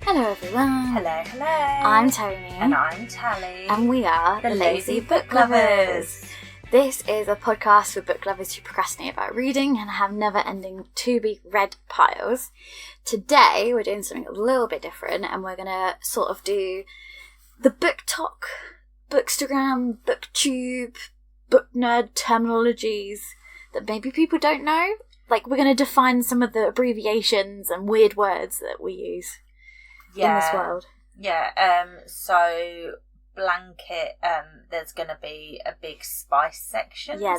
Hello everyone. Hello, hello. I'm Toni. And I'm Tally. And we are the Lazy Book Lovers. This is a podcast for book lovers who procrastinate about reading and have never-ending to-be-read piles. Today we're doing something a little bit different and we're going to sort of do the book talk, bookstagram, booktube, book nerd terminologies that maybe people don't know. Like, we're going to define some of the abbreviations and weird words that we use in this world. Yeah, so blanket, there's going to be a big spice section. Yeah,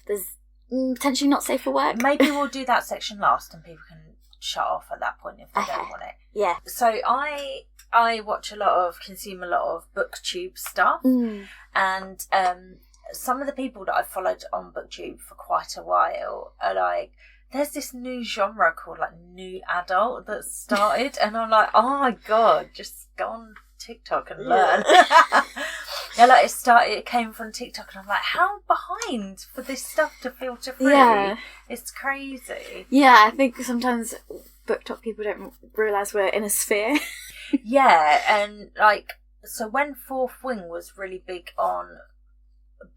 there's potentially not safe for work. Maybe we'll do that section last and people can shut off at that point if they don't want it. Yeah. So I consume a lot of booktube stuff, and some of the people that I've followed on booktube for quite a while are like, there's this new genre called like new adult that started, and I'm like, oh my god, just go on TikTok and learn. Yeah, like it came from TikTok, and I'm like, how behind for this stuff to filter through? Yeah. It's crazy. Yeah, I think sometimes BookTok people don't realise we're in a sphere. Yeah, and like, so when Fourth Wing was really big on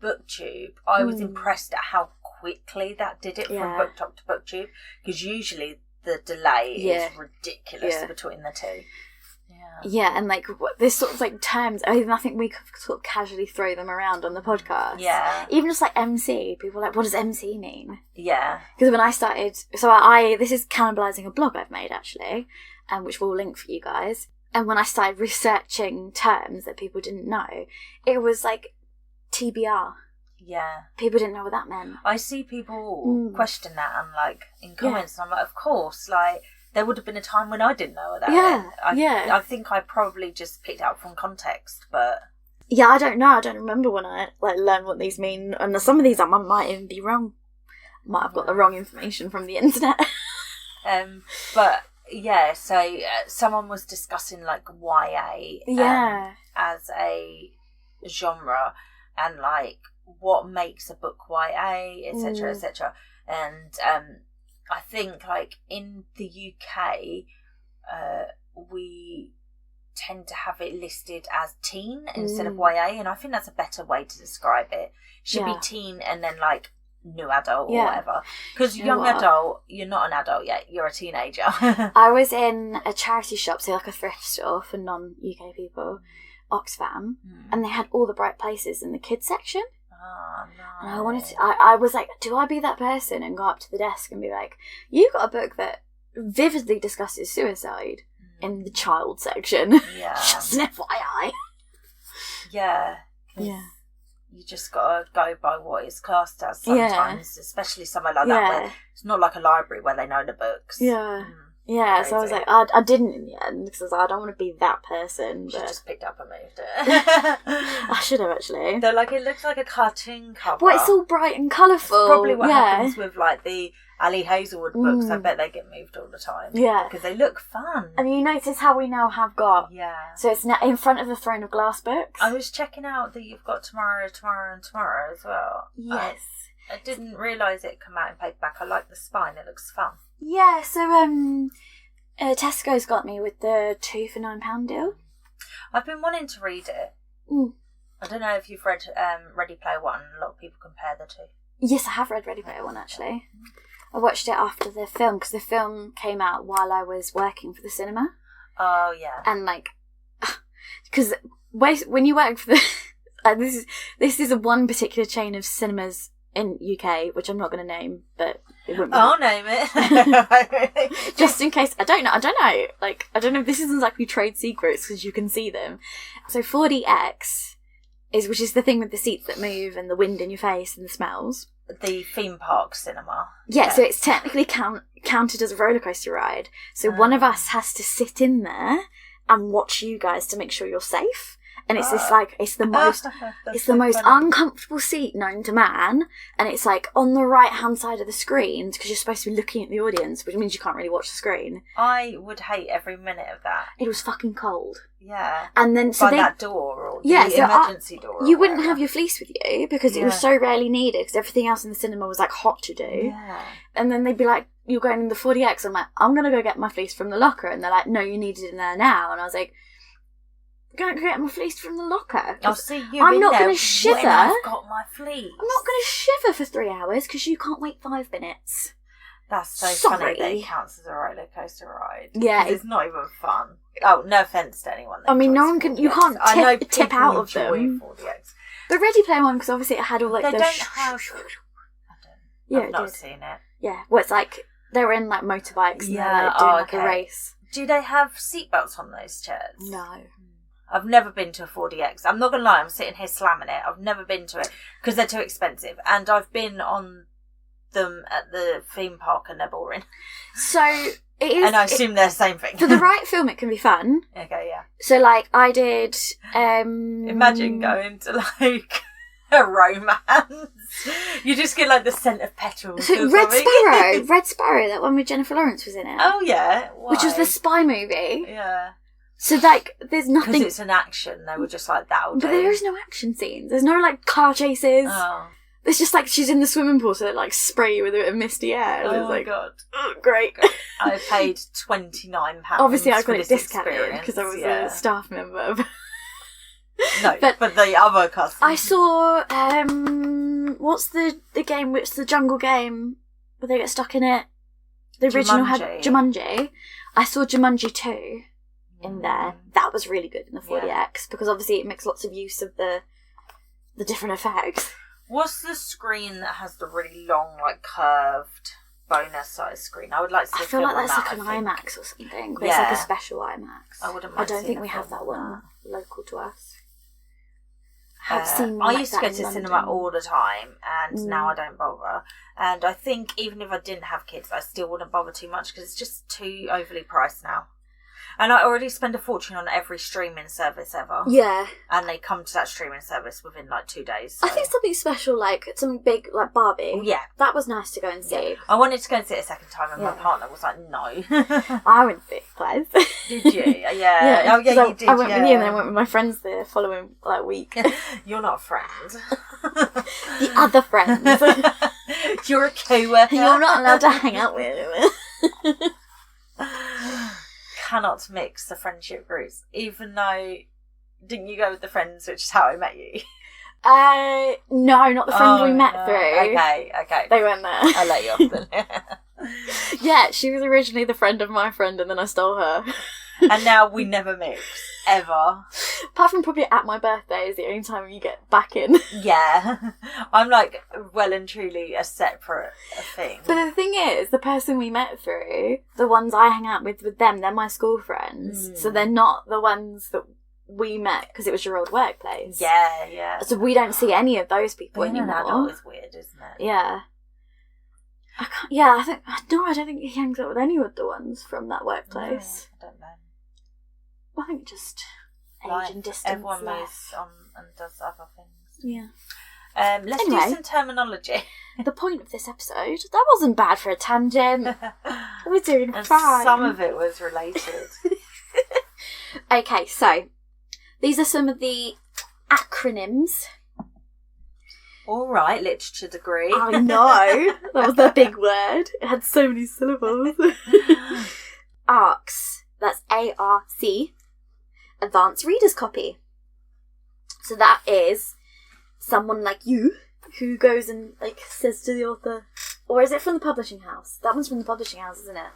booktube, I was impressed at how quickly that did it from BookTok to booktube, because usually the delay is ridiculous between the two. Yeah, and like this sort of like terms, I think we could sort of casually throw them around on the podcast. Yeah. Even just like MC, people are like, what does MC mean? Yeah. Because when I started, so this is cannibalising a blog I've made actually, which we'll link for you guys. And when I started researching terms that people didn't know, it was like TBR. Yeah. People didn't know what that meant. I see people question that and like in comments, and I'm like, of course, like there would have been a time when I didn't know what that meant. I think I probably just picked out from context, but yeah, I don't know. I don't remember when I like learned what these mean, and some of these I might even be wrong. Might have got the wrong information from the internet. But yeah, so someone was discussing like YA as a genre, and like what makes a book YA, etc., etc. And I think like in the UK, we tend to have it listed as teen instead of YA, and I think that's a better way to describe it. Should be teen and then like new adult or whatever, because young adult, you're not an adult yet, you're a teenager. I was in a charity shop, so like a thrift store for non-UK people, Oxfam, and they had all the bright places in the kids section. Oh, no. And I was like, do I be that person and go up to the desk and be like, you got a book that vividly discusses suicide in the child section. Yeah. Just an FYI. Yeah. You just gotta go by what is classed as sometimes, especially somewhere like that where it's not like a library where they know the books. Yeah. Yeah, so I was like, I didn't in the end, because I don't want to be that person. You just picked up and moved it. I should have, actually. They're like, it looks like a cartoon cover. Well, it's all bright and colourful. It's probably what happens with like the Ali Hazelwood books. I bet they get moved all the time. Yeah. Because they look fun. And you notice how we now have got... Yeah. So it's now in front of the Throne of Glass books. I was checking out that you've got Tomorrow and Tomorrow as well. Yes. I didn't realise it come out in paperback. I like the spine. It looks fun. Yeah, so Tesco's got me with the 2 for £9 deal. I've been wanting to read it. I don't know if you've read Ready Player One. A lot of people compare the two. Yes, I have read Ready Player One, actually. I watched it after the film, because the film came out while I was working for the cinema. Oh, yeah. And, like, because when you work for the... this is a one particular chain of cinemas in UK, which I'm not going to name, but it wouldn't be. I'll name it. Just in case. I don't know. Like, I don't know if this isn't exactly trade secrets, because you can see them. So 4DX which is the thing with the seats that move and the wind in your face and the smells. The theme park cinema. Yeah, so it's technically counted as a roller coaster ride. So one of us has to sit in there and watch you guys to make sure you're safe. And it's this like, it's the most uncomfortable seat known to man, and it's like on the right hand side of the screen because you're supposed to be looking at the audience, which means you can't really watch the screen. I would hate every minute of that. It was fucking cold. Yeah. And then that door or the emergency door. You wouldn't have your fleece with you because it was so rarely needed because everything else in the cinema was like hot to do. Yeah. And then they'd be like, "You're going in the 40X." I'm like, "I'm gonna go get my fleece from the locker," and they're like, "No, you need it in there now." And I was like, "Go get my fleece from the locker." I'll see you. I'm not going to shiver. When I've got my fleece. I'm not going to shiver for 3 hours because you can't wait 5 minutes. That's so funny that it counts as a roller coaster ride. Yeah, it's not even fun. Oh, no offence to anyone. I mean, no one can. You can't tip out of them. 40X. The Ready Player one, because obviously it had all like they the. don't have. I've not seen it. Yeah, well, it's like they're in like motorbikes and they're like doing like a race. Do they have seatbelts on those chairs? No. I've never been to a 40X. I'm not going to lie, I'm sitting here slamming it. I've never been to it because they're too expensive. And I've been on them at the theme park and they're boring. So it is. And I assume they're the same thing. For the right film, it can be fun. Okay, yeah. So like I did. Imagine going to like a romance. You just get like the scent of petals. So Red Sparrow, that one with Jennifer Lawrence was in it. Oh yeah. Why? Which was the spy movie. Yeah. So, like, there's nothing... Because it's an action. They were just like, that'll do. But there is no action scenes. There's no, like, car chases. Oh. It's just, like, she's in the swimming pool, so they, like, spray you with a bit of misty air. Oh, it's my like, God. Oh, great. I paid £29 Obviously, I got it discounted experience. because I was a staff member. No, but the other customers. I saw, what's the game, which the jungle game, where they get stuck in it? The original had Jumanji. I saw Jumanji 2. In there, that was really good in the 40X because obviously it makes lots of use of the different effects. What's the screen that has the really long, like curved bonus size screen? I would like to see. I feel like that's like an IMAX or something. But it's like a special IMAX. I don't think we have that one local to us. I used to go to cinema all the time, and now I don't bother. And I think even if I didn't have kids, I still wouldn't bother too much because it's just too overly priced now. And I already spend a fortune on every streaming service ever. Yeah. And they come to that streaming service within like 2 days. So. I think something special, like something big, like Barbie. Yeah. That was nice to go and see. Yeah. I wanted to go and see it a second time, and my partner was like, no. I went to see it twice. Did you? Yeah. Oh, yeah, you did. I went with you and then I went with my friends the following week. You're not a friend. The other friends. You're a co-worker. You're not allowed to hang out with him. Cannot mix the friendship groups, even though didn't you go with the friends, which is how I met you? No, not the friends we met through. Okay. They went there. I let you off then. Yeah, she was originally the friend of my friend and then I stole her. And now we never mix, ever. Apart from probably at my birthday is the only time you get back in. Yeah. I'm like well and truly a separate thing. But the thing is, the person we met through, the ones I hang out with them, they're my school friends. So they're not the ones that we met because it was your old workplace. Yeah. So we don't see any of those people anymore. Being an adult is weird, isn't it? Yeah. I don't think he hangs out with any of the ones from that workplace. No, I don't know. I think just age and distance. Everyone moves on and does other things. Yeah. Let's do some terminology. The point of this episode, that wasn't bad for a tangent. We're doing fine. Some of it was related. Okay, so these are some of the acronyms. All right, literature degree. I know. That was the big word. It had so many syllables. ARC. That's ARC. Advanced Reader's Copy. So that is someone like you who goes and says to the author, or is it from the publishing house? That one's from the publishing house, isn't it?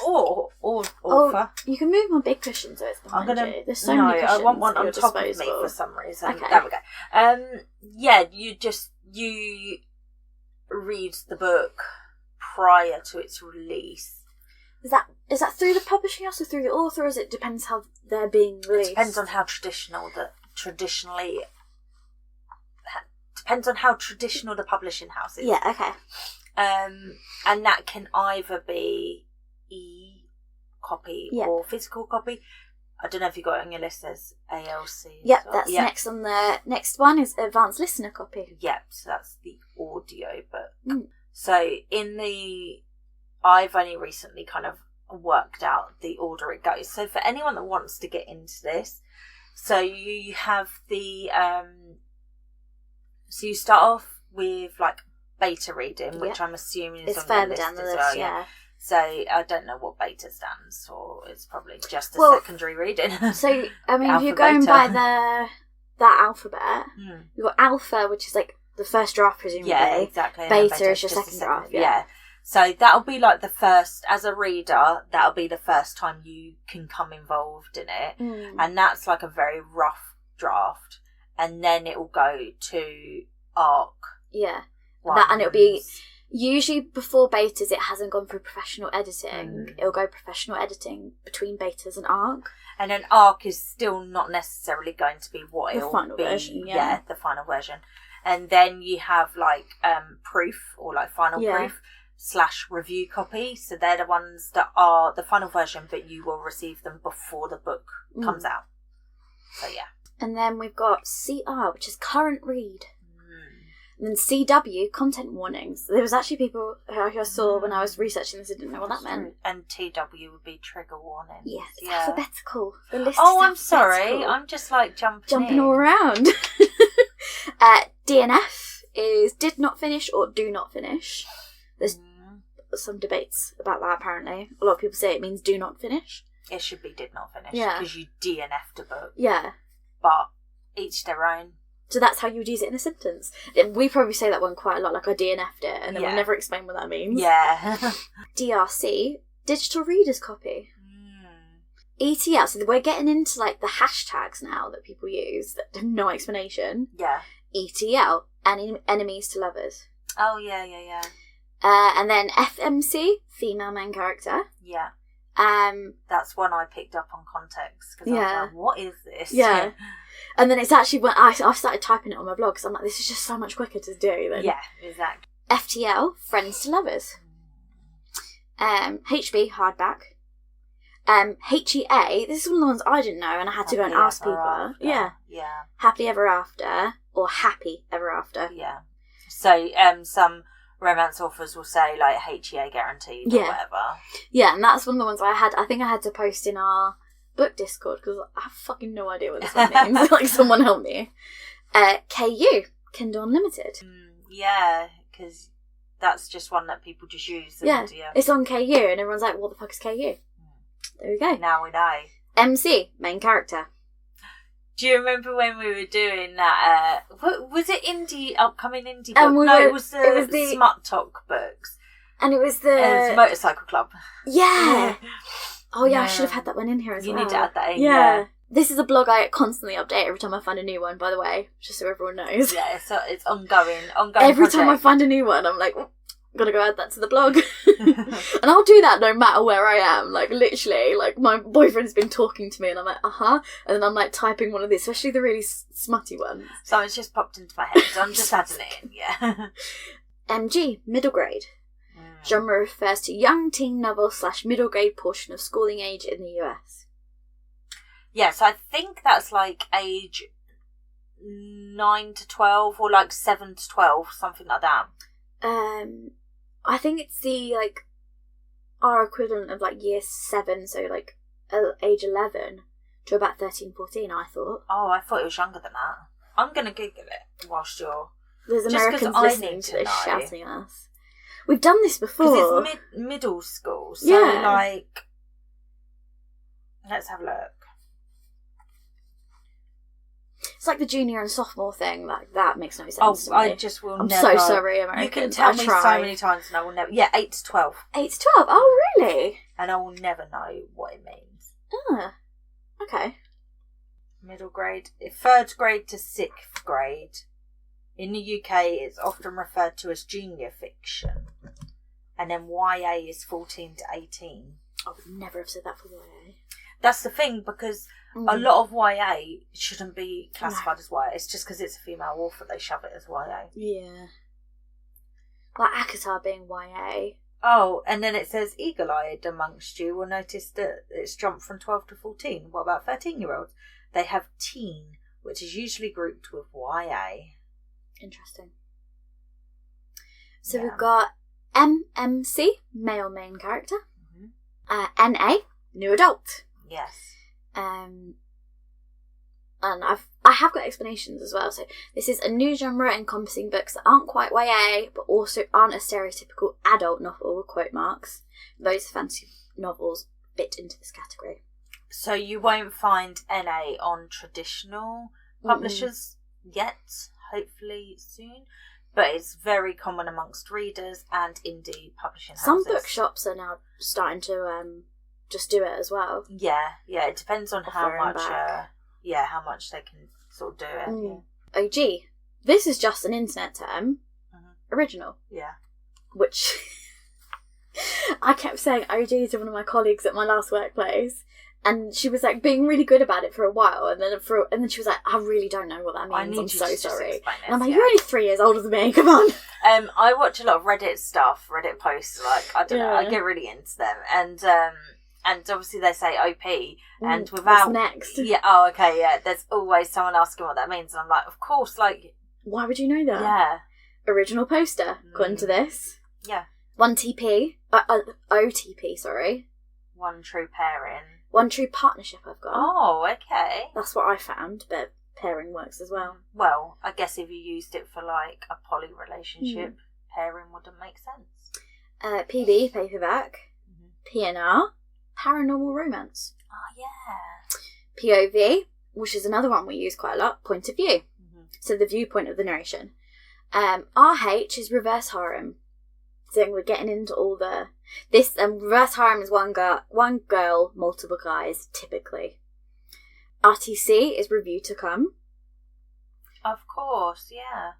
Or author. Oh, you can move my big cushion so it's behind you. There's so many cushions. I want one on top of me for some reason. Okay. There we go. Yeah, you read the book prior to its release. Is that through the publishing house or through the author, or it depends how they're being released? It depends on how traditional the publishing house is. Yeah, okay. And that can either be e-copy or physical copy. I don't know if you got it on your list. There's ALC. Yep, that's next on the next one is advanced listener copy. Yep, so that's the audio book. So I've only recently kind of worked out the order it goes. So for anyone that wants to get into this, so you have the so you start off with like beta reading, which I'm assuming is it's on further down the list. Well, yeah. So I don't know what beta stands for. It's probably just a secondary reading. So I mean, if you're going by that alphabet, you've got alpha, which is like the first draft, presumably. Yeah, exactly. Beta is your second draft. Yeah. So that'll be like the first, as a reader, that'll be the first time you can come involved in it. And that's like a very rough draft. And then it will go to ARC. Yeah. And it'll be, usually before betas, it hasn't gone through professional editing. It'll go professional editing between betas and ARC. And then ARC is still not necessarily going to be what it'll be. The final version, yeah, the final version. And then you have like proof or like final proof / review copy. So they're the ones that are the final version, but you will receive them before the book comes out. So yeah. And then we've got CR, which is current read. And then CW, content warnings. There was actually people who I saw when I was researching this, I didn't know what that meant. And TW would be trigger warnings. Yes, it's alphabetical. The list I'm sorry. I'm just like jumping all around. DNF is did not finish or do not finish. There's some debates about that, apparently. A lot of people say it means do not finish. It should be did not finish. Yeah. Because you DNF'd a book. Yeah. But each their own. So that's how you would use it in a sentence. We probably say that one quite a lot, like I DNF'd it, and then we'll never explain what that means. Yeah. DRC, digital reader's copy. ETL, so we're getting into like the hashtags now that people use that have no explanation. Yeah. ETL, enemies to lovers. Oh, yeah. And then FMC, female main character. Yeah. That's one I picked up on context because I was like, what is this? Yeah. And then it's actually when I started typing it on my blog because I'm like, this is just so much quicker to do. Yeah, exactly. FTL, friends to lovers. HB, hardback. HEA, this is one of the ones I didn't know and I had to go and ask people. After. Yeah. Happily ever after or happy ever after. Yeah. So some romance authors will say like HEA guaranteed or whatever. Yeah, and that's one of the ones I think I had to post in our book Discord because I have fucking no idea what this one means. Like, someone help me. KU, Kindle Unlimited. Yeah, because that's just one that people just use. It's on KU and everyone's like, what the fuck is KU? There we go. Now we know. MC, main character. Do you remember when we were doing that? Was it upcoming indie book? It was the Smut Talk books. And it was the Motorcycle Club. Yeah. Oh yeah, I should have had that one in here as well. You need to add that in. Yeah. This is a blog I constantly update every time I find a new one, by the way, just so everyone knows. Yeah, so it's ongoing. Every time I find a new one, I'm like, gotta go add that to the blog. And I'll do that no matter where I am. Like, literally, like, my boyfriend's been talking to me and I'm like, and then I'm like typing one of these, especially the really smutty ones. So it's just popped into my head, so I'm just adding it in, yeah. MG, middle grade. Genre refers to young teen novel / middle grade portion of schooling age in the US. Yeah, so I think that's like age 9 to 12 or like 7 to 12, something like that. I think it's the like our equivalent of like year 7, so like age 11 to about 13, 14, I thought. Oh, I thought it was younger than that. I'm going to Google it whilst you're... There's Americans listening to this shouting at us. We've done this before. Because it's middle school, so like... Let's have a look. It's like the junior and sophomore thing. Like, that makes no sense to me. I just will never... I'm so sorry, Americans. You can tell me so many times and I will never... Yeah, 8 to 12. 8 to 12? Oh, really? And I will never know what it means. Okay. Middle grade. 3rd grade to 6th grade. In the UK, it's often referred to as junior fiction. And then YA is 14 to 18. I would never have said that for YA. That's the thing, because a lot of YA shouldn't be classified as YA. It's just because it's a female author, they shove it as YA. Yeah. Like ACOTAR being YA. Oh, and then it says eagle-eyed amongst you will notice that it's jumped from 12 to 14. What about 13-year-olds? They have teen, which is usually grouped with YA. Interesting. So we've got MMC, male main character. NA, new adult. Yes. And I have got explanations as well. So this is a new genre encompassing books that aren't quite YA, but also aren't a stereotypical adult novel, quote marks. Those fantasy novels fit into this category. So you won't find NA on traditional publishers yet, hopefully soon. But it's very common amongst readers and indie publishing houses. Some bookshops are now starting to just do it as well. Yeah, it depends on how much they can sort of do it. Yeah. OG. This is just an internet term. Original. Yeah. Which I kept saying OG to one of my colleagues at my last workplace. And she was like being really good about it for a while, and then she was like, "I really don't know what that means. I'm so sorry." And I'm like, "You're only 3 years older than me. Come on." I watch a lot of Reddit posts. Like I don't know, I get really into them, and obviously they say OP, and without what's next. Yeah. Oh, okay. Yeah. There's always someone asking what that means, and I'm like, of course. Like, why would you know that? Yeah. Original poster, according to this. Yeah. One TP. OTP. Sorry. One true pairing. One true partnership I've got. Oh, okay. That's what I found, but pairing works as well. Well, I guess if you used it for like a poly relationship, pairing wouldn't make sense. PB, paperback. PNR, paranormal romance. Oh, yeah. POV, which is another one we use quite a lot, point of view. So the viewpoint of the narration. RH is reverse harem. So we're getting into all the... This reverse harem is one girl, multiple guys, typically. RTC is review to come. Of course, yeah.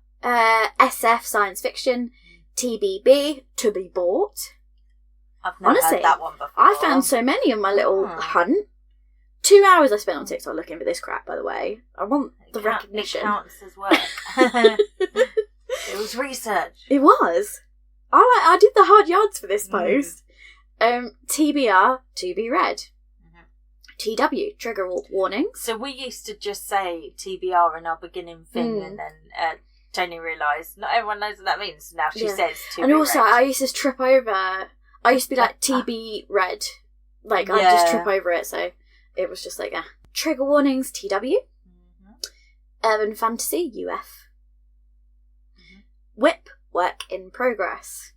SF, science fiction. TBB, to be bought. I've never heard that one before. I found so many in my little hunt. 2 hours I spent on TikTok looking for this crap, by the way. I want the recognition. It counts as work. It was research. It was. I did the hard yards for this post. TBR, to be read. TW, trigger warnings. So we used to just say TBR in our beginning thing, and then Toni realised not everyone knows what that means. Now she says to be And also, read. I used to trip over. I used to be like, TB read. Like, I'd just trip over it, so it was just like, Trigger warnings, TW. Urban fantasy, UF. Whip, work in progress.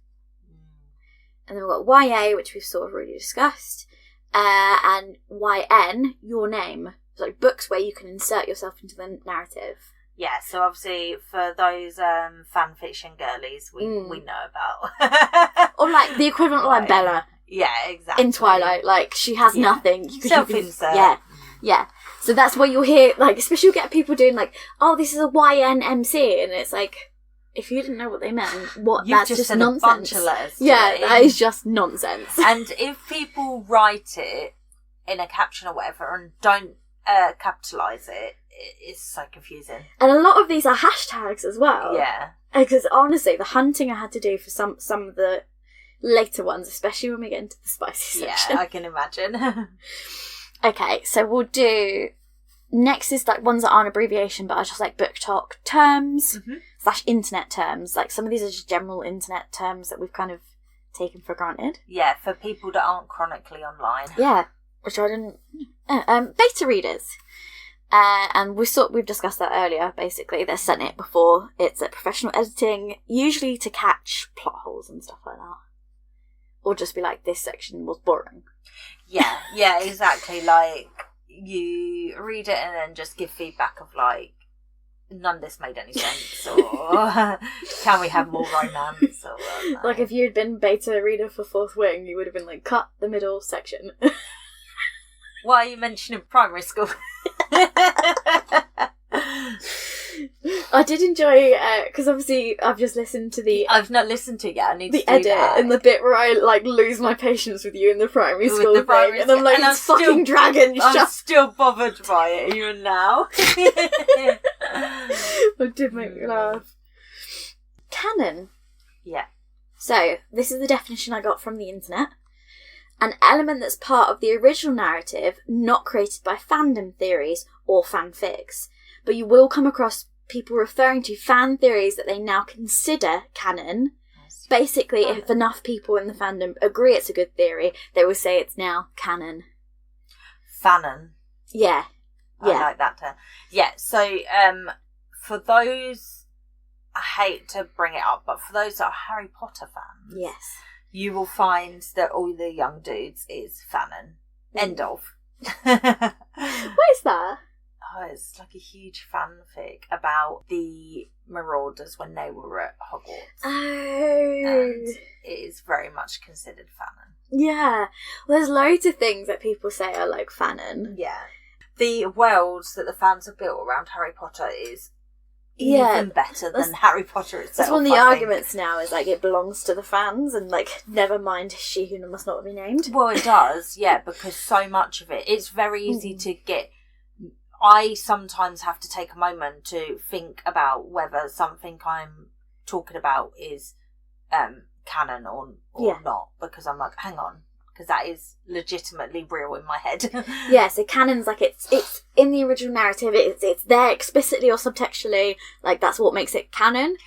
And then we've got YA, which we've sort of already discussed. And YN, your name. So like books where you can insert yourself into the narrative. Yeah, so obviously for those fan fiction girlies we know about. Or like the equivalent of like Bella. Yeah, exactly. In Twilight, like she has nothing. Self-insert. Yeah. So that's what you'll hear, like, especially you'll get people doing like, oh, this is a YNMC, and it's like, if you didn't know what they meant, that's just nonsense. A bunch of letters. Yeah, that is just nonsense. And if people write it in a caption or whatever and don't capitalise it, it's so confusing. And a lot of these are hashtags as well. Yeah. Because honestly, the hunting I had to do for some of the later ones, especially when we get into the spicy section. Yeah, I can imagine. Okay, so we'll do... Next is like ones that aren't abbreviation, but are just like book talk terms / internet terms. Like some of these are just general internet terms that we've kind of taken for granted. Yeah, for people that aren't chronically online. Yeah, which I didn't... beta readers. And we've discussed that earlier, basically. They're sent it before it's at professional editing, usually to catch plot holes and stuff like that. Or just be like, this section was boring. Yeah, exactly. Like, you read it and then just give feedback of like, none of this made any sense, or can we have more romance, or like if you'd been beta reader for Fourth Wing, you would have been like, cut the middle section. Why are you mentioning primary school? I did enjoy, because obviously I've just listened to the... I've not listened to it yet, I need to do edit that. And the bit where I like lose my patience with you in the primary school thing, and I'm like, it's fucking dragon, I'm still bothered by it even now. It did make me laugh. Canon. Yeah. So, this is the definition I got from the internet. An element that's part of the original narrative, not created by fandom theories or fanfics. But you will come across people referring to fan theories that they now consider canon. Basically, if enough people in the fandom agree it's a good theory, they will say it's now canon. Fanon. Yeah. I like that term. Yeah, so for those, I hate to bring it up, but for those that are Harry Potter fans, yes, you will find that all the young dudes is Fanon. End of. What is that? Oh, it's like a huge fanfic about the Marauders when they were at Hogwarts. Oh. And it is very much considered Fanon. Yeah. Well, there's loads of things that people say are like Fanon. Yeah. The worlds that the fans have built around Harry Potter is even better than Harry Potter itself. That's one of the arguments now, is like it belongs to the fans and like never mind she who must not be named. Well, it does, yeah, because so much of it, it's very easy to get. I sometimes have to take a moment to think about whether something I'm talking about is canon or not, because I'm like, hang on, because that is legitimately real in my head. Yeah, so canon's like it's in the original narrative, it's there explicitly or subtextually, like that's what makes it canon.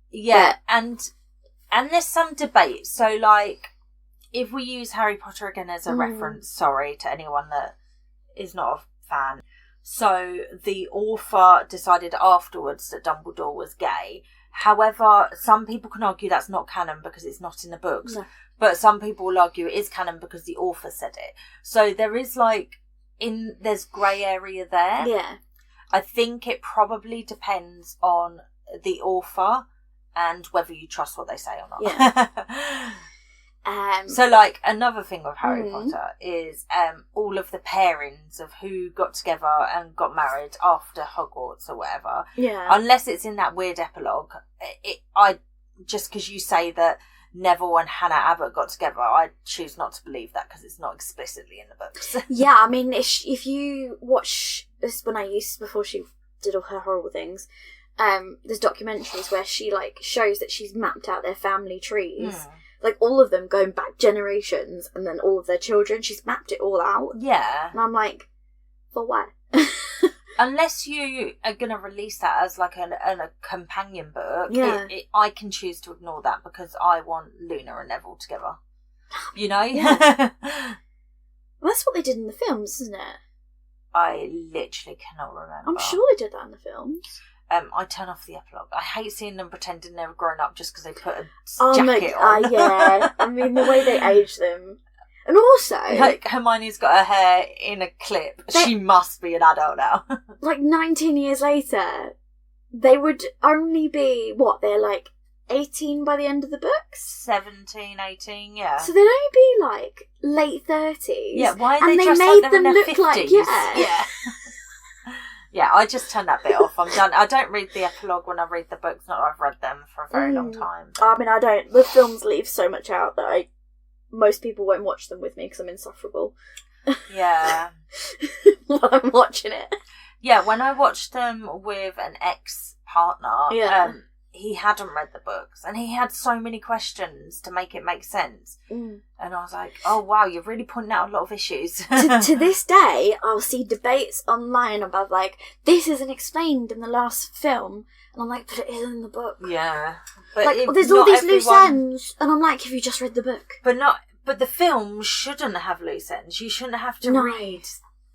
Yeah, and there's some debate. So like, if we use Harry Potter again as a reference, sorry to anyone that is not a fan. So the author decided afterwards that Dumbledore was gay. However, some people can argue that's not canon because it's not in the books. No. But some people will argue it is canon because the author said it. So there is there's grey area there. Yeah. I think it probably depends on the author and whether you trust what they say or not. Yeah. So, like, another thing with Harry Potter is all of the pairings of who got together and got married after Hogwarts or whatever. Yeah. Unless it's in that weird epilogue, just because you say that Neville and Hannah Abbott got together, I choose not to believe that because it's not explicitly in the books. Yeah, I mean, if you watch this, before she did all her horrible things, there's documentaries where she like shows that she's mapped out their family trees. Like, all of them going back generations, and then all of their children. She's mapped it all out. Yeah. And I'm like, for what? Unless you are going to release that as, like, a companion book, I can choose to ignore that because I want Luna and Neville together. You know? Yeah. Well, that's what they did in the films, isn't it? I literally cannot remember. I'm sure they did that in the films. I turn off the epilogue. I hate seeing them pretending they're grown up just because they put a jacket on. Yeah. I mean, the way they age them. And also... Like, Hermione's got her hair in a clip. She must be an adult now. Like, 19 years later, they would only be, they're like 18 by the end of the books? 17, 18, yeah. So they'd only be like late 30s. Yeah, why are they dressed like they're in their 50s? Like, yeah. Yeah, I just turn that bit off. I'm done. I don't read the epilogue when I read the books. Not that I've read them for a very long time. I mean, I don't. The films leave so much out that most people won't watch them with me because I'm insufferable. Yeah. While I'm watching it. Yeah, when I watched them with an ex-partner, he hadn't read the books and he had so many questions to make it make sense. And I was like, oh wow, you're really pointing out a lot of issues. to this day, I'll see debates online about like, this isn't explained in the last film. And I'm like, but it is in the book. Yeah. But like, there's all these loose ends. And I'm like, have you just read the book? But the film shouldn't have loose ends. You shouldn't have to read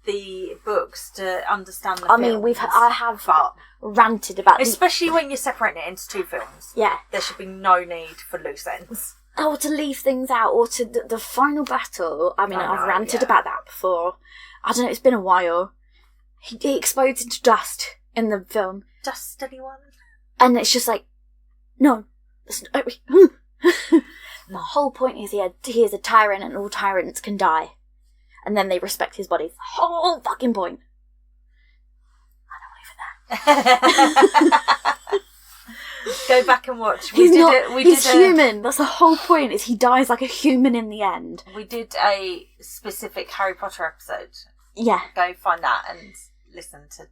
the books to understand the film. I mean, I have ranted about especially when you're separating it into two films. Yeah. There should be no need for loose ends. Or to leave things out, or to the final battle. I mean, I've ranted about that before. I don't know, it's been a while. He explodes into dust in the film. Dust, anyone? And it's just like, no. The whole point is he is a tyrant and all tyrants can die. And then they respect his body. The whole fucking point. I don't believe in that. Go back and watch. He's human. That's the whole point, is he dies like a human in the end. We did a specific Harry Potter episode. Yeah. Go find that and listen to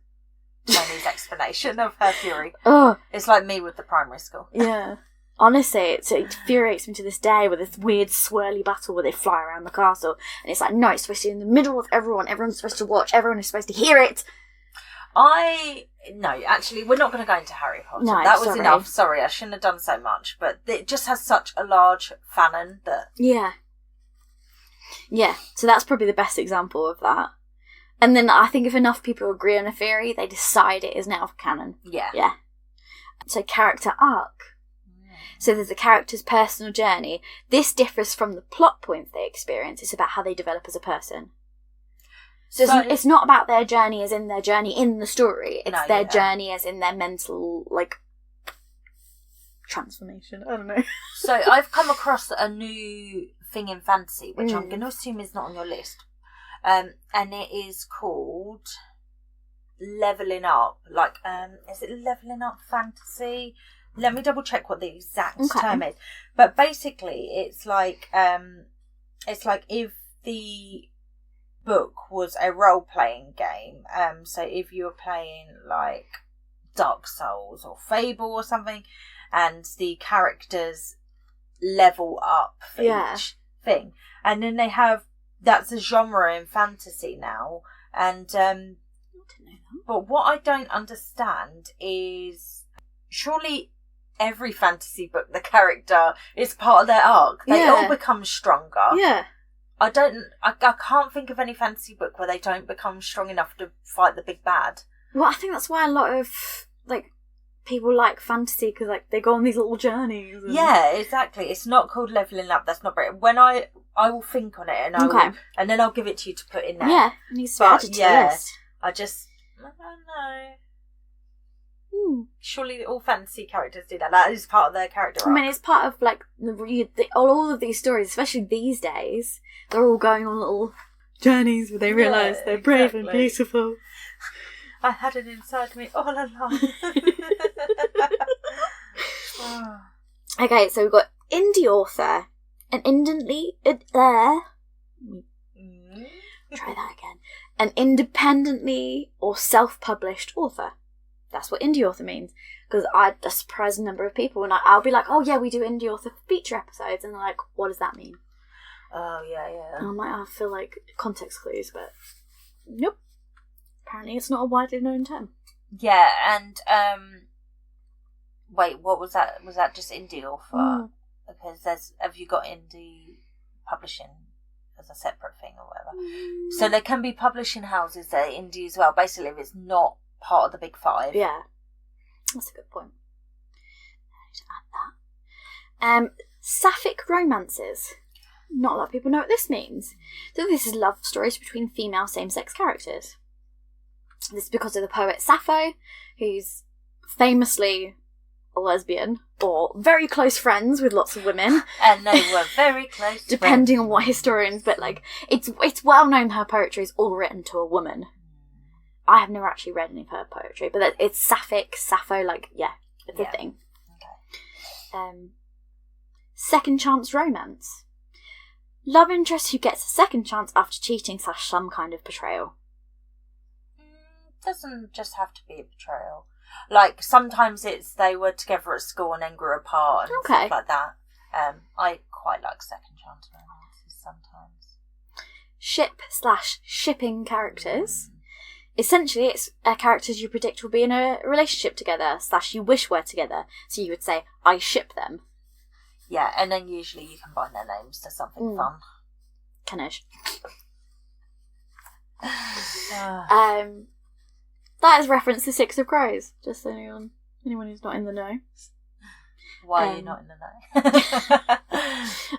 Toni's explanation of her fury. Oh. It's like me with the primary school. Yeah. Honestly, it infuriates me to this day with this weird swirly battle where they fly around the castle. And it's like, no, it's supposed to be in the middle of everyone. Everyone's supposed to watch. Everyone is supposed to hear it. No, actually, we're not going to go into Harry Potter. No, that was sorry. enough. Sorry, I shouldn't have done so much. But it just has such a large fanon that... Yeah. Yeah, so that's probably the best example of that. And then I think if enough people agree on a theory, they decide it is now canon. Yeah. Yeah. So character arc. So there's a character's personal journey. This differs from the plot points they experience. It's about how they develop as a person. So it's not about their journey as in their journey in the story. It's their journey as in their mental, like, transformation. I don't know. So I've come across a new thing in fantasy, which I'm going to assume is not on your list. And it is called Leveling Up. Like, is it Leveling Up Fantasy? Let me double check what the exact term is. But basically, it's like if the book was a role-playing game. So if you were playing like Dark Souls or Fable or something, and the characters level up for each thing, and then they have that's a genre in fantasy now. And but what I don't understand is surely every fantasy book, the character is part of their arc. They all become stronger. Yeah. I can't think of any fantasy book where they don't become strong enough to fight the big bad. Well, I think that's why a lot of, like, people like fantasy, because, like, they go on these little journeys. And... Yeah, exactly. It's not called Leveling Up. That's not great. When I will think on it, and and then I'll give it to you to put in there. Yeah, it needs to be added to the list. I don't know. Surely all fantasy characters do that. That is part of their character arc. I mean, it's part of, like, all of these stories, especially these days, they're all going on little journeys where they realise they're brave and beautiful. I had it inside me all along. Okay, so we've got indie author, an try that again. An independently or self-published author. That's what indie author means. Because a surprising number of people, and I'll be like, oh yeah, we do indie author feature episodes, and they're like, what does that mean? Oh, yeah. And I might feel like context clues, but nope. Apparently it's not a widely known term. Yeah, and wait, what was that? Was that just indie author? Because have you got indie publishing as a separate thing or whatever? So there can be publishing houses that are indie as well. Basically, if it's not part of the big five. Yeah, that's a good point. I need to add that. Sapphic romances. Not a lot of people know what this means. So this is love stories between female same-sex characters. This is because of the poet Sappho, who's famously a lesbian or very close friends with lots of women. And they were very close depending on what historians, but like it's well known her poetry is all written to a woman. I have never actually read any of her poetry, but it's sapphic, Sappho, like, yeah, it's a thing. Okay. Second chance romance. Love interest who gets a second chance after cheating / some kind of betrayal. Doesn't just have to be a betrayal. Like, sometimes it's they were together at school and then grew apart and stuff like that. I quite like second chance romances sometimes. Ship / shipping characters. Essentially, it's characters you predict will be in a relationship together / you wish were together. So you would say, I ship them. Yeah, and then usually you combine their names to something fun. Canish. That is reference to Six of Crows. Just so anyone who's not in the know. Why are you not in the know?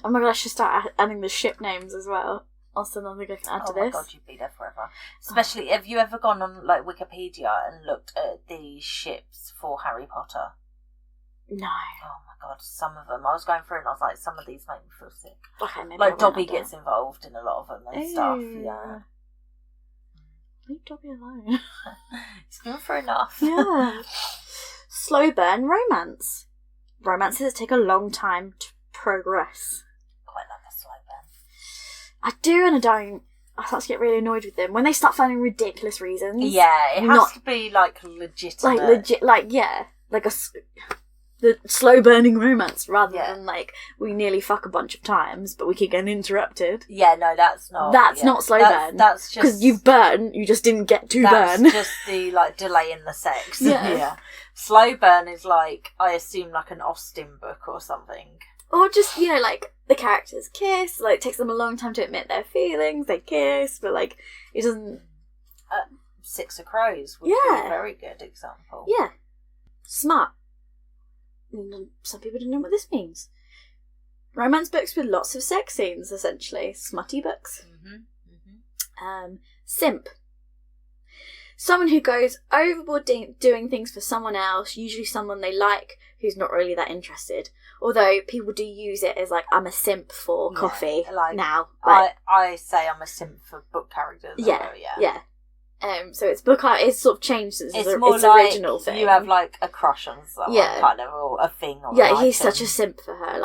Oh my god, I should start adding the ship names as well. Also, another thing I can add to this. Oh my god, you'd be there forever. Especially, have you ever gone on like Wikipedia and looked at the ships for Harry Potter? No. Oh my god, some of them. I was going through and I was like, some of these make me feel sick. Okay, maybe like Dobby gets involved in a lot of them and stuff. Yeah. Leave Dobby alone. He's been through enough. Yeah. Slow burn romance. Romances that take a long time to progress. Quite like a slow burn. I do and I don't. I start to get really annoyed with them when they start finding ridiculous reasons. Yeah, it has to be like legitimate. Like legit, like yeah, like a the slow burning romance rather than like we nearly fuck a bunch of times but we keep getting interrupted. Yeah, no, that's not. That's not slow burn. That's just because you've burned. You just didn't get to burn. That's just the like delay in the sex. Yeah. Slow burn is like, I assume, like an Austen book or something. Or just, you know, like the characters kiss. Like it takes them a long time to admit their feelings. They kiss, but like it doesn't. Six of Crows would be a very good example. Yeah, smart. Some people don't know what this means. Romance books with lots of sex scenes, essentially. Smutty books. Simp. Someone who goes overboard doing things for someone else, usually someone they like, who's not really that interested. Although people do use it as like, I'm a simp for coffee now. Like, I say I'm a simp for book characters. Yeah. So it's it's sort of changed since it's more its like original thing. You have like a crush on someone, kind of, or a thing. Or he's such a simp for her.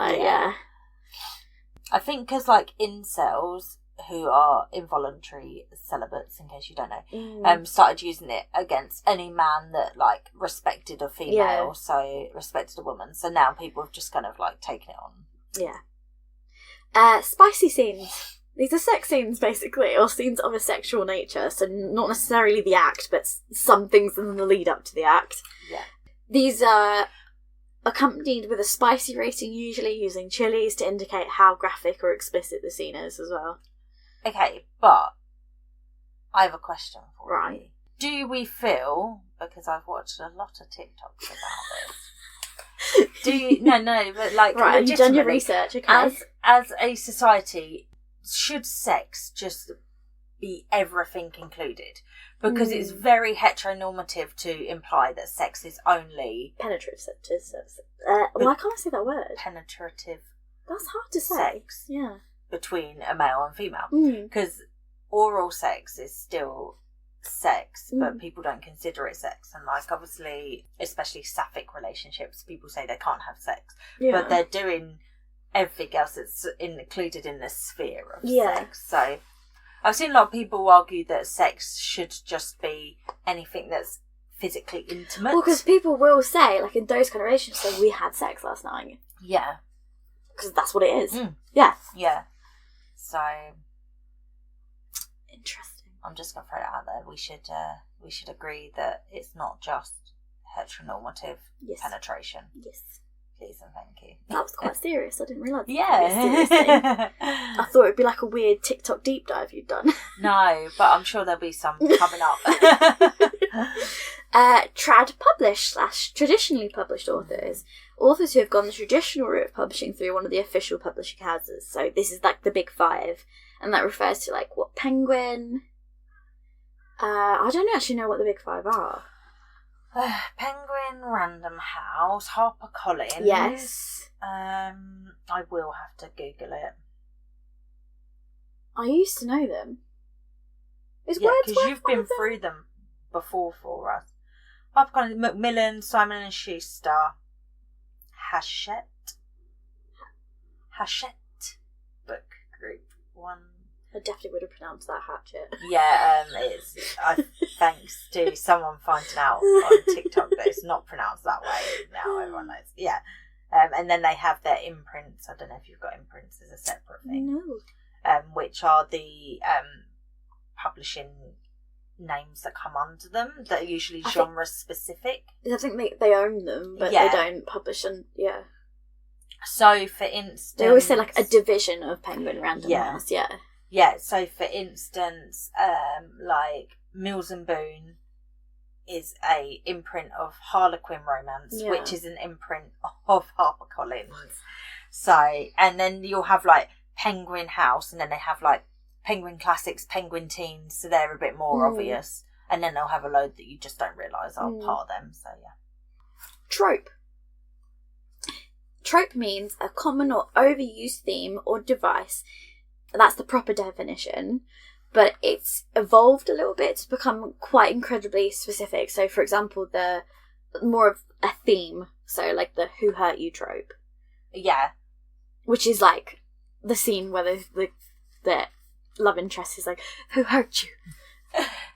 I think because like incels, who are involuntary celibates, in case you don't know, started using it against any man that like respected a female, so respected a woman. So now people have just kind of like taken it on. Yeah. Spicy scenes. These are sex scenes, basically, or scenes of a sexual nature. So not necessarily the act, but some things in the lead up to the act. Yeah. These are accompanied with a spicy rating, usually using chilies to indicate how graphic or explicit the scene is as well. Okay, but I have a question for you. Right. Do we feel, because I've watched a lot of TikToks about this, do you, no, but like, right, you've done your research, okay. As a society, should sex just be everything included? Because it's very heteronormative to imply that sex is only... Penetrative sex. Why can't I say that word? Penetrative. That's hard to say. Sex. Yeah. Between a male and female. Because oral sex is still sex, but people don't consider it sex. And like, obviously, especially sapphic relationships, people say they can't have sex. Yeah. But they're doing everything else that's included in the sphere of sex. So I've seen a lot of people argue that sex should just be anything that's physically intimate. Well, because people will say, like in those kind of relationships, say, we had sex last night. Yeah. Because that's what it is. Yeah. Yeah. So interesting. I'm just going to throw it out there. We should agree that it's not just heteronormative penetration. Yes. Please and thank you. That was quite serious. I didn't realise. Yeah. I thought it'd be like a weird TikTok deep dive you'd done. No, but I'm sure there'll be some coming up. Trad published / traditionally published authors. Authors who have gone the traditional route of publishing through one of the official publishing houses. So this is like the big five. And that refers to like what, Penguin? I don't actually know what the big five are. Penguin, Random House, HarperCollins. Yes. I will have to Google it. I used to know them. Because you've been through them before for us. HarperCollins, Macmillan, Simon and Schuster, Hachette Book Group 1. I definitely would have pronounced that hatchet. Yeah, it's thanks to someone finding out on TikTok that it's not pronounced that way. Now everyone knows. Yeah, and then they have their imprints. I don't know if you've got imprints as a separate thing. No. Which are the publishing names that come under them that are usually genre specific. I think they own them, but they don't publish and So, for instance, they always say like a division of Penguin Random House. Yeah. Yeah, so for instance, like Mills and Boon is a imprint of Harlequin Romance, which is an imprint of HarperCollins. So, and then you'll have like Penguin House, and then they have like Penguin Classics, Penguin Teens, so they're a bit more obvious. And then they'll have a load that you just don't realise are part of them, so yeah. Trope. Trope means a common or overused theme or device. That's the proper definition, but it's evolved a little bit to become quite incredibly specific. So, for example, the more of a theme, so like the who hurt you trope. Yeah. Which is like the scene where the love interest is like, who hurt you?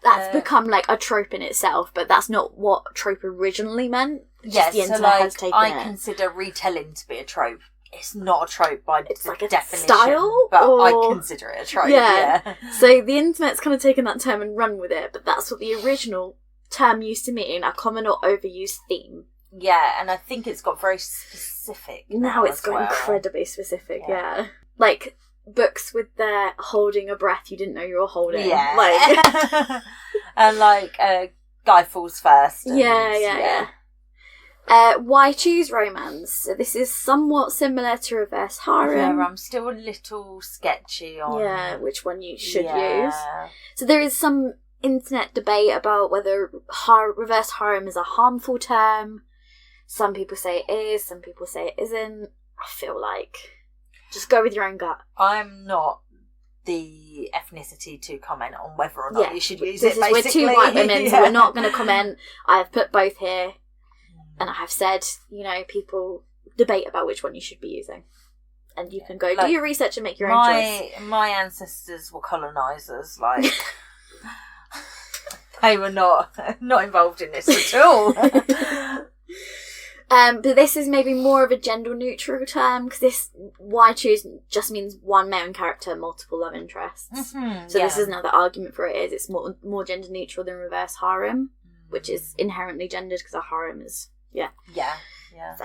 That's become like a trope in itself, but that's not what trope originally meant. Yes, the internet so like has taken I it. consider retelling to be a trope. It's not a trope by It's like a definition, style, but or... I consider it a trope. Yeah. So the internet's kind of taken that term and run with it, but that's what the original term used to mean, a common or overused theme. Yeah, and I think it's got very specific. Now it's got incredibly specific, yeah. Like books with their holding a breath you didn't know you were holding. Yeah. Like and like Guy Falls First. And, yeah. Why choose romance? So this is somewhat similar to reverse harem. Yeah, I'm still a little sketchy on which one you should use. So there is some internet debate about whether reverse harem is a harmful term. Some people say it is, some people say it isn't. I feel like just go with your own gut. I'm not the ethnicity to comment on whether or not you should use it. We're two white women, so we're not going to comment. I have put both here. And I have said, people debate about which one you should be using. And you can go do your research and make your own choice. My ancestors were colonisers, like... they were not involved in this at all. But this is maybe more of a gender-neutral term, because this, why choose, just means one main character, multiple love interests. Mm-hmm, so this is another argument for it is it's more gender-neutral than reverse harem, which is inherently gendered, because a harem is... Yeah. So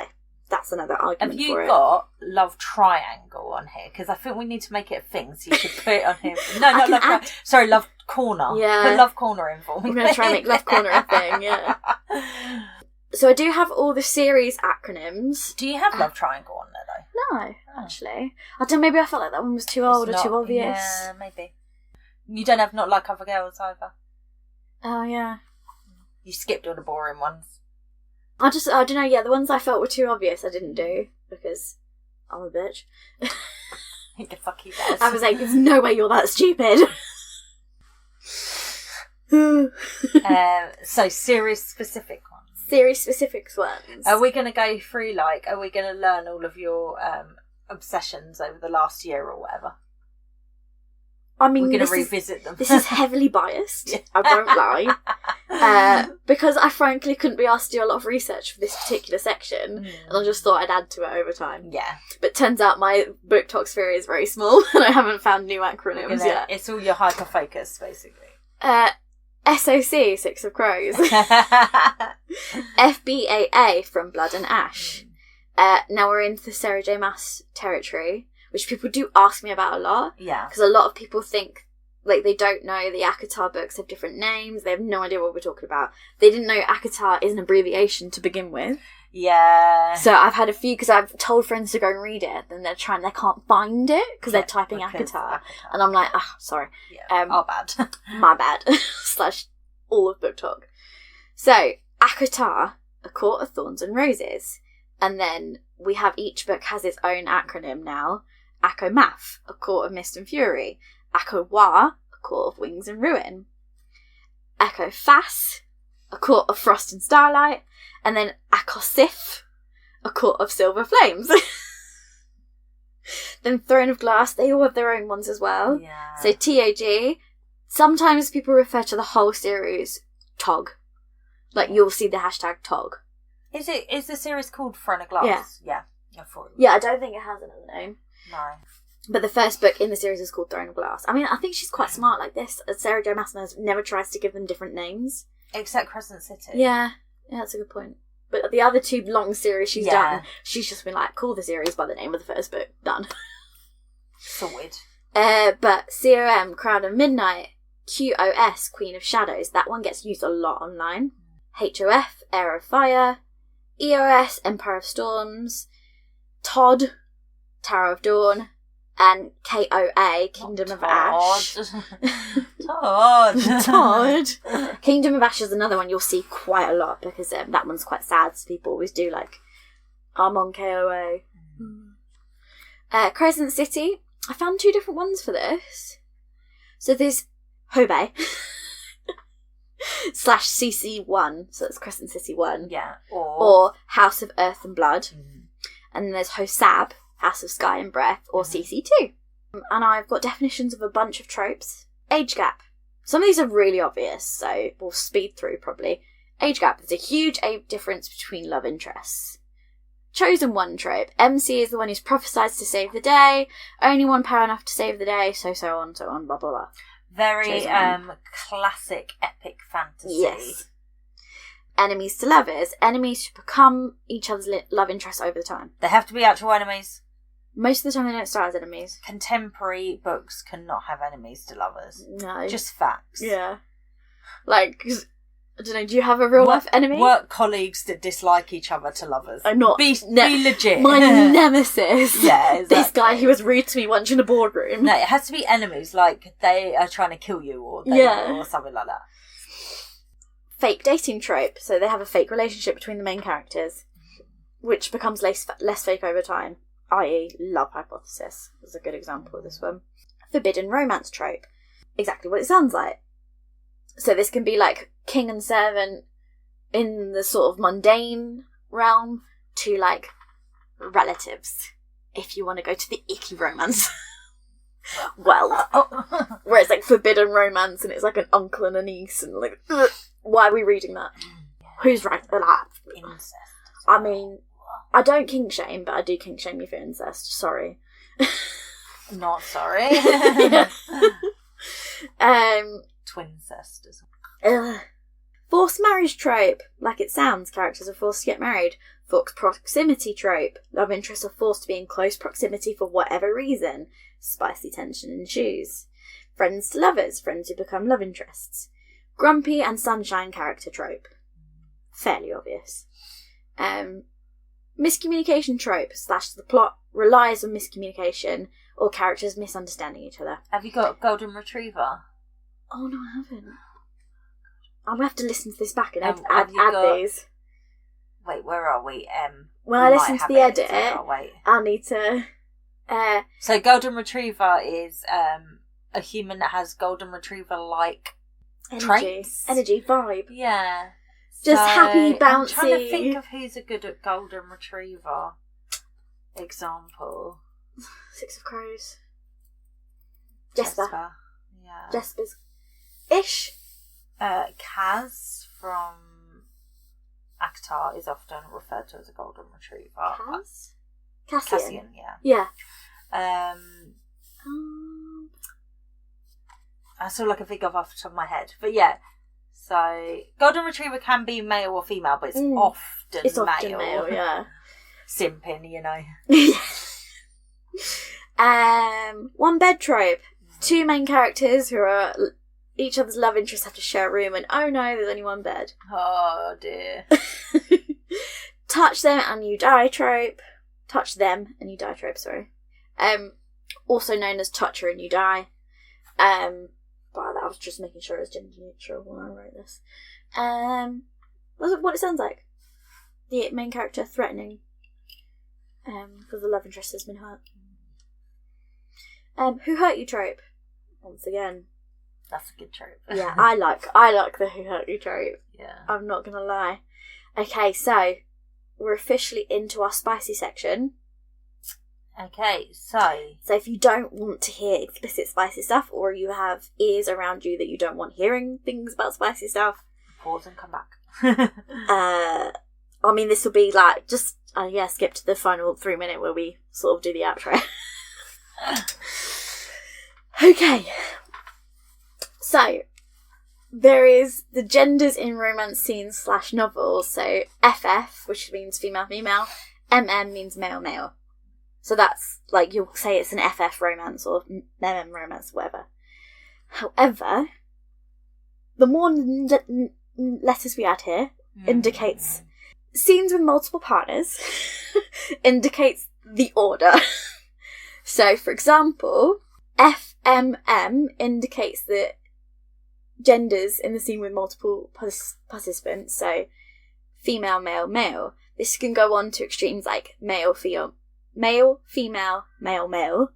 that's another argument for it. Have you for got love triangle on here? Because I think we need to make it a thing, so you should put it on here. No, not love triangle. Sorry, love corner. Yeah. Put love corner in for me. I'm going to try and make love corner a thing, yeah. So I do have all the series acronyms. Do you have love triangle on there, though? No, actually. I don't know, maybe I felt like that one was too old or too obvious. Yeah, maybe. You don't have Not Like Other Girls either? Oh, yeah. You skipped all the boring ones. I don't know, the ones I felt were too obvious I didn't do, because I'm a bitch. The fuck he does. I was like, there's no way you're that stupid. So, series-specific ones. Series-specific ones. Are we going to go through, are we going to learn all of your obsessions over the last year or whatever? I mean, we're going to revisit them. This is heavily biased, I won't lie. Because I frankly couldn't be asked to do a lot of research for this particular section, and I just thought I'd add to it over time. Yeah. But turns out my book talk sphere is very small, and I haven't found new acronyms yet. It's all your hyper-focus, basically. SOC, Six of Crows. FBAA, From Blood and Ash. Now we're into Sarah J. Maas territory, which people do ask me about a lot. Yeah. Because a lot of people think, they don't know the ACOTAR books have different names. They have no idea what we're talking about. They didn't know ACOTAR is an abbreviation to begin with. Yeah. So I've had a few, because I've told friends to go and read it, and they can't find it, because they're typing ACOTAR. And I'm like, sorry. Yeah, our bad. My bad. / all of Book Talk. So, ACOTAR, A Court of Thorns and Roses. And then we have each book has its own acronym now. ACOMAF, A Court of Mist and Fury. ACOWA, A Court of Wings and Ruin. ACOFAS, A Court of Frost and Starlight. And then ACOSIF, A Court of Silver Flames. Then Throne of Glass, they all have their own ones as well. Yeah. So TOG, sometimes people refer to the whole series TOG. You'll see the hashtag TOG. Is the series called Throne of Glass? Yeah. I don't think it has another name. No. But the first book in the series is called Throne of Glass. I mean, I think she's quite smart like this. Sarah J. Maas never tries to give them different names. Except Crescent City. Yeah, that's a good point. But the other two long series she's done, she's just been call the series by the name of the first book. Done. Sorted. But COM, Crown of Midnight, QOS, Queen of Shadows, that one gets used a lot online. HOF, Heir of Fire, EOS, Empire of Storms, Todd, Tower of Dawn, and KOA, Kingdom of Ash. Todd. Kingdom of Ash is another one you'll see quite a lot, because that one's quite sad, so people always do I'm on KOA. Crescent City, I found 2 different ones for this. So there's Hobei / CC1, so that's Crescent City 1. Yeah. Or House of Earth and Blood. And then there's Hosab, House of Sky and Breath, or CC2. And I've got definitions of a bunch of tropes. Age gap, Some of these are really obvious, so we'll speed through probably. Age gap. There's a huge age difference between love interests. Chosen one trope. MC is the one who's prophesied to save the day. Only one power enough to save the day. So on, blah, blah, blah. Very classic epic fantasy. Yes. Enemies to lovers. Enemies who become each other's love interests over the time. They have to be actual enemies. Most of the time they don't start as enemies. Contemporary books cannot have enemies to lovers. No. Just facts. Yeah. Like, I don't know, do you have a real life enemy? Work colleagues that dislike each other to lovers. I'm not. Be legit. My nemesis. Yeah, exactly. This guy who was rude to me once in a boardroom. No, it has to be enemies, like they are trying to kill you or something like that. Fake dating trope. So they have a fake relationship between the main characters, which becomes less fake over time, i.e. love hypothesis is a good example of this one. Forbidden romance trope. Exactly what it sounds like. So this can be like king and servant in the sort of mundane realm to like relatives, if you want to go to the icky romance world. Where it's like forbidden romance and it's like an uncle and a niece and like, ugh, why are we reading that? Who's right for that? Incest. I mean, I don't kink shame, but I do kink shame you for incest. Sorry. Not sorry. Twincest as well. Forced marriage trope. Like it sounds, characters are forced to get married. Forced proximity trope. Love interests are forced to be in close proximity for whatever reason. Spicy tension ensues. Friends to lovers. Friends who become love interests. Grumpy and sunshine character trope. Fairly obvious. Miscommunication trope / the plot relies on miscommunication or characters misunderstanding each other. Have you got golden retriever? Oh no, I haven't. I'm gonna have to listen to this back and add these. Wait, where are we? When I listen to the edit, I'll need to. So golden retriever is a human that has golden retriever like traits, energy, vibe. Yeah, just happy, bouncy. I'm trying to think of who's a good at golden retriever example. 6 of Crows. Jasper. Yeah. Jasper's ish. Kaz from ACOT is often referred to as a golden retriever. Cassian, yeah. Yeah. That's all I can think of off the top of my head. But yeah, so golden retriever can be male or female, but it's often male, yeah. Simping, you know. One bed trope. 2 main characters who are each other's love interests have to share a room, and oh no, there's only one bed. Oh dear. Touch them and you die trope. Touch them and you die trope, sorry. Also known as toucher and you die. But I was just making sure it was gender neutral when I wrote this. What it sounds like. The main character threatening because the love interest has been hurt. Who hurt you trope. Once again. That's a good trope. Yeah, I like the who hurt you trope. Yeah. I'm not gonna lie. Okay, so we're officially into our spicy section. Okay, so if you don't want to hear explicit spicy stuff, or you have ears around you that you don't want hearing things about spicy stuff, pause and come back. I mean, this will be like just skip to the final 3 minute where we sort of do the outro. Okay. So, there is the genders in romance scenes / novels. So, FF, which means female, MM means male, male. So that's, like, you'll say it's an FF romance or MM romance, whatever. However, the more letters we add here indicates scenes with multiple partners, indicates the order. So, for example, FMM indicates the genders in the scene with multiple participants. So, female, male, male. This can go on to extremes like male, female, male, male.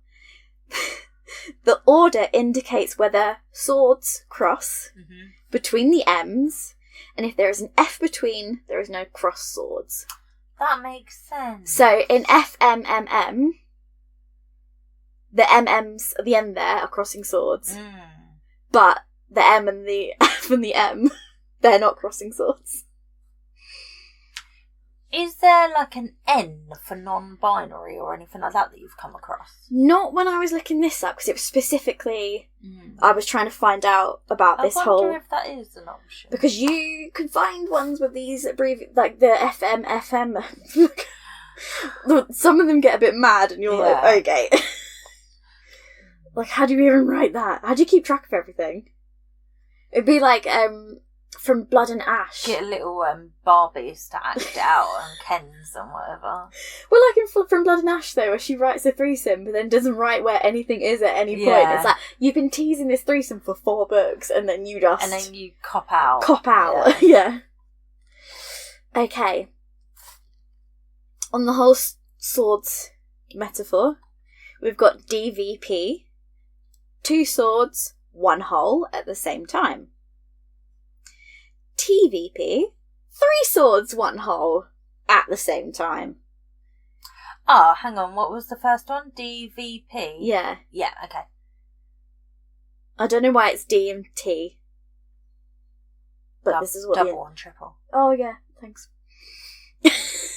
The order indicates whether swords cross between the M's, and if there is an F between, there is no cross swords. That makes sense. So, in FMMM, the MMs at the end there are crossing swords. But the M and the F and the M, they're not crossing swords. Is there like an N for non-binary or anything like that you've come across? Not when I was looking this up, because it was specifically, I was trying to find out about this whole... I wonder if that is an option. Because you can find ones with these like the FM. Some of them get a bit mad and you're like, okay. Like, how do you even write that? How do you keep track of everything? It'd be like, from Blood and Ash. Get a little Barbies to act it out and Kens and whatever. Well, like in From Blood and Ash, though, where she writes a threesome but then doesn't write where anything is at any point. It's like, you've been teasing this threesome for 4 books and then you just... And then you cop out. Yeah. Okay. On the whole swords metaphor, we've got DVP, 2 swords, 1 hole at the same time. TVP, 3 swords, 1 hole at the same time. Oh, hang on, what was the first one? DVP? Yeah. Yeah, okay. I don't know why it's D and T. But this is what... Double and triple. Oh, yeah, thanks.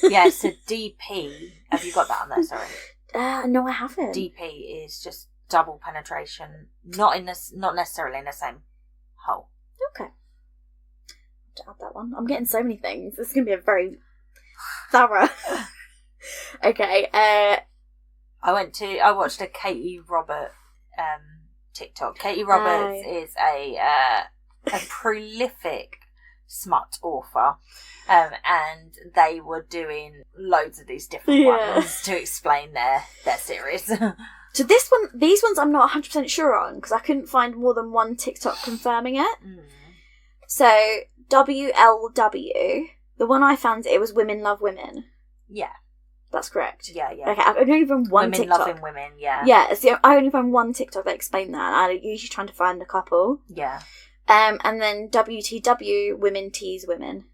Yeah, so DP. Have you got that on there? Sorry. No, I haven't. DP is just double penetration, not necessarily in the same hole. Okay. To add that one. I'm getting so many things. This is going to be a very thorough. Okay. I watched a Katie Robert TikTok. Katie Roberts is a prolific smut author, and they were doing loads of these different ones to explain their series. So these ones I'm not 100% sure on, because I couldn't find more than one TikTok confirming it. So WLW, the one I found, it was Women Love Women. Yeah. That's correct. Yeah. Okay, I've only found one Women TikTok. Loving Women, yeah. Yeah, I only found one TikTok that explained that, and I'm usually trying to find a couple. Yeah. And then WTW, Women Tease Women.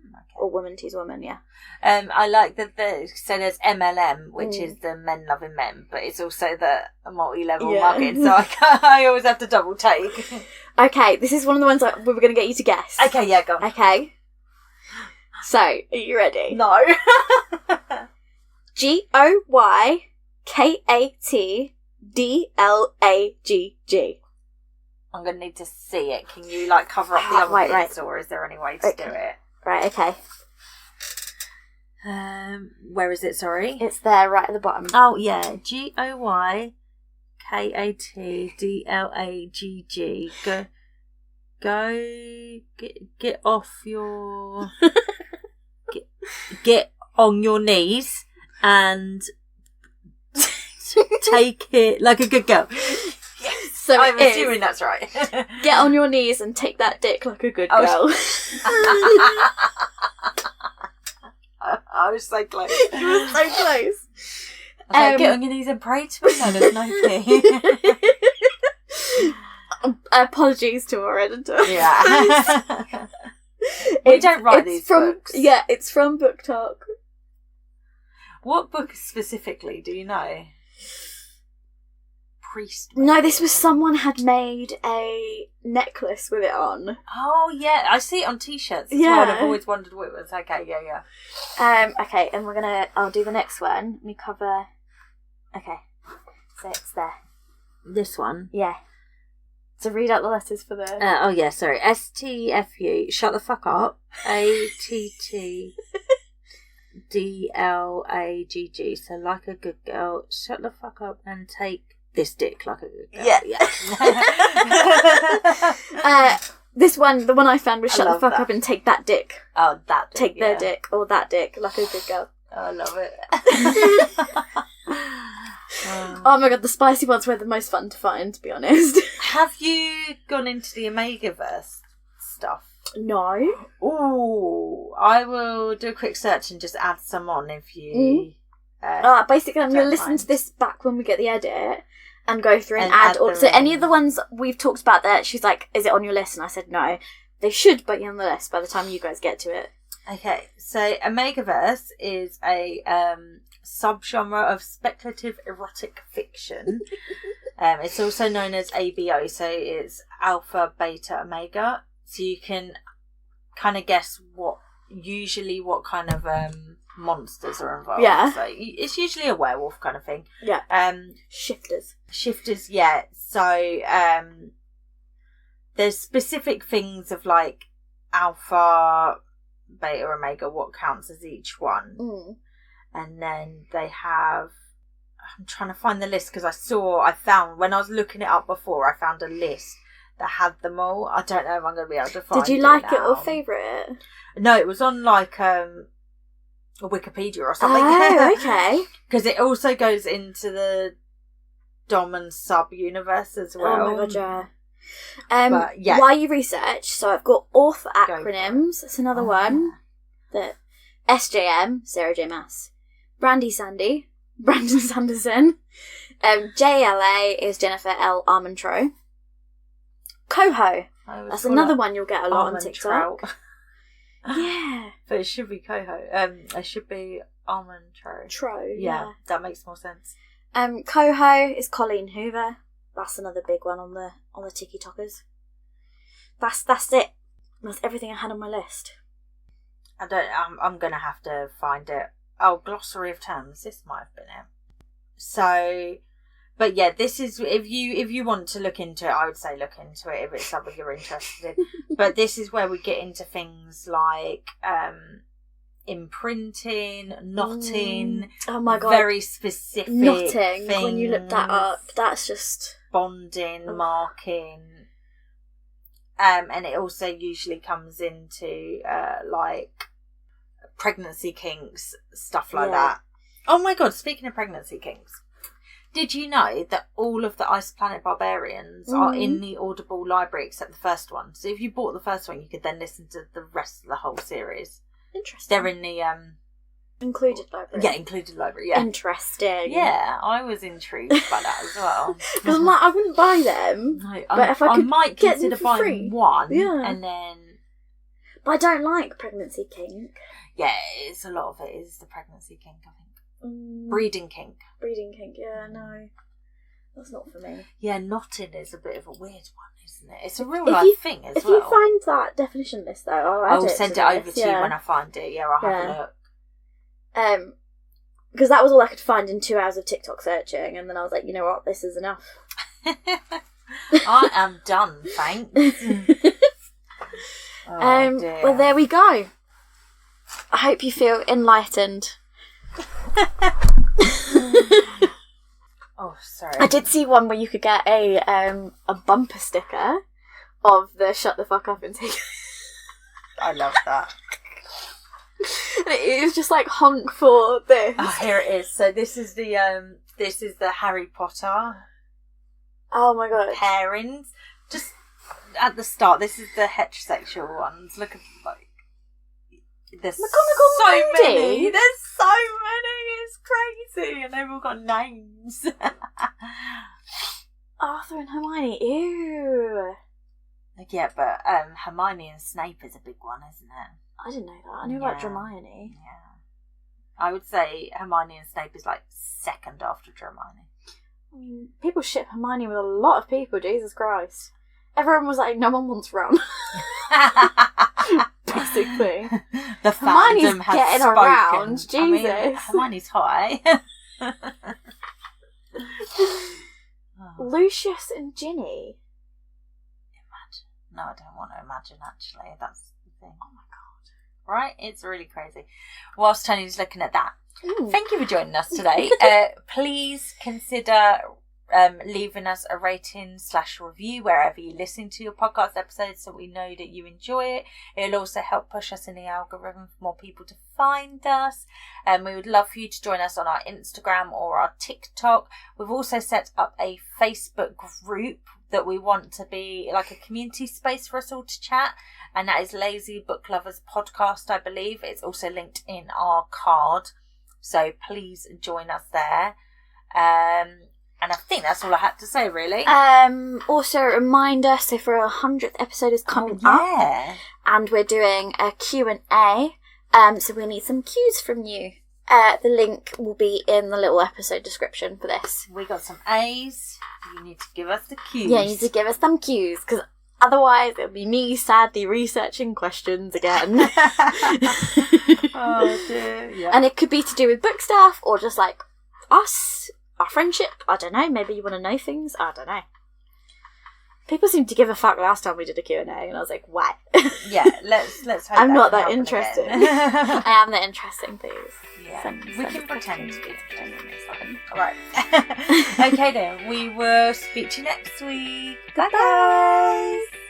Okay. Or Women Tease Women, yeah. I like so there's MLM, which is the men loving men, but it's also the multi-level mugging, so I always have to double take. Okay, this is one of the ones that we were going to get you to guess. Okay, yeah, go on. Okay. So, are you ready? No. GOYKATDLAGG. I'm going to need to see it. Can you, cover up the other bits, or is there any way to do it? Right, okay. Where is it, sorry? It's there, right at the bottom. Oh, yeah. GOYKATDLAGG. Go, get off your... get on your knees and take it like a good girl. Yes, so I'm assuming that's right. Get on your knees and take that dick like a good girl. I was so close. You were so close. Get on your knees and pray to me, Helen, Nike. Apologies to our editor. Yeah. We don't write these books. Yeah, it's from Book Talk. What book specifically do you know? Priest. No, this was someone had made a necklace with it on. Oh yeah, I see it on t-shirts as well. I've always wondered what it was. Okay, yeah. Okay, and I'll do the next one. Let me cover. Okay, so it's there. This one. Yeah. So read out the letters for the... oh yeah, sorry. STFU, shut the fuck up. ATTDLAGG, so like a good girl, shut the fuck up and take this dick like a good girl. Yeah. This one, the one I found was shut the fuck up and take that dick. Oh, that dick. Take their dick, or that dick, like a good girl. Oh, I love it. Oh my god, the spicy ones were the most fun to find, to be honest. Have you gone into the Omegaverse stuff? No. Ooh, I will do a quick search and just add some on if you... Basically, I'm going to listen to this back when we get the edit and go through and add all. So any of the ones we've talked about there, she's like, is it on your list? And I said no. They should be on the list by the time you guys get to it. Okay, so Omegaverse is a subgenre of speculative erotic fiction It's also known as ABO, so it's alpha, beta, omega. So you can kind of guess what kind of monsters are involved. Yeah. So it's usually a werewolf kind of thing. Yeah. Shifters, yeah. So there's specific things of like alpha, beta, omega, what counts as each one. And then they have, I'm trying to find the list because I found when I was looking it up before, I found a list that had them all. I don't know if I'm going to be able to find it. Did you like it or favourite it? No, it was on like a Wikipedia or something. Oh, okay. Because it also goes into the Dom and Sub universe as well. Oh my god, yeah. While you research, so I've got author acronyms. That's another one. That SJM, Sarah J. Maas. Brandy Sandy, Brandon Sanderson. JLA is Jennifer L. Armentrout. Coho. That's another one you'll get a lot on TikTok. Yeah. But it should be Coho. It should be Armentrout. Yeah, that makes more sense. Coho is Colleen Hoover. That's another big one on the TikTokers. That's it. That's everything I had on my list. I'm gonna have to find it. Oh, glossary of terms. This might have been it. So, but yeah, this is if you want to look into it, I would say look into it if it's something you're interested in. But this is where we get into things like imprinting, knotting. Oh my god, very specific knotting. Things, when you look that up, that's just bonding, marking. And it also usually comes into like pregnancy kinks, stuff like that. Oh my god, speaking of pregnancy kinks, did you know that all of the Ice Planet Barbarians are in the Audible library except the first one? So if you bought the first one, you could then listen to the rest of the whole series. Interesting. They're in the included library. Yeah, included library. Yeah. Interesting. Yeah, I was intrigued by that as well. Because I'm like, I wouldn't buy them. No, but if I might get consider them for buying free. one, Yeah. and then. But I don't like pregnancy kink. Yeah, it's a lot of it is the pregnancy kink, I think. Breeding kink. Yeah, no. That's not for me. Yeah, knotting is a bit of a weird one, isn't it? It's a real life thing as well. If you find that definition list, though, I'll send it over to you when I find it. Yeah, I'll have a look. Because that was all I could find in 2 hours of TikTok searching, and then I was like, you know what, this is enough. I am done, thanks. Dear. Well, there we go. I hope you feel enlightened. Oh, sorry. I did see one where you could get a bumper sticker of the "Shut the fuck up and take." I love that. And it was just like honk for this. Oh, here it is. So this is the Harry Potter. Oh my god. Pairings. Just at the start, this is the heterosexual ones. Look at there's so many. There's so many. It's crazy, and they've all got names. Arthur and Hermione. Ew. Yeah, but Hermione and Snape is a big one, isn't it? I didn't know that. I knew about Hermione. Yeah. I would say Hermione and Snape is like second after Hermione. I mean, people ship Hermione with a lot of people. Jesus Christ. Everyone was like, no one wants Ron. Basically. The fandom has getting spoken. Around. Jesus. I mean, Hermione's high. Lucius and Ginny. Imagine. No, I don't want to imagine, actually. That's the thing. Oh my god. Right? It's really crazy. Whilst Tony's looking at that, thank you for joining us today. Please consider leaving us a rating / review wherever you listen to your podcast episodes, so we know that you enjoy it. It'll also help push us in the algorithm for more people to find us, and we would love for you to join us on our Instagram or our TikTok. We've also set up a Facebook group that we want to be like a community space for us all to chat, and that is Lazy Book Lovers Podcast, I believe. It's also linked in our card, so please join us there. And I think that's all I had to say, really. Also, a reminder, so for our 100th episode is coming up. And we're doing a Q&A. So we need some cues from you. The link will be in the little episode description for this. We got some A's. You need to give us the cues. Yeah, you need to give us some cues, because otherwise it'll be me sadly researching questions again. Oh dear. Yeah. And it could be to do with book stuff, or just like us, our friendship. I don't know. Maybe you want to know things. I don't know. People seemed to give a fuck last time we did a Q&A, and I was like, why? Yeah, let's hope I'm not that can happen interesting. again. I am that interesting, please. Yeah, we can pretend to be interesting. It's fine. Alright. Okay then, we will speak to you next week. Bye guys!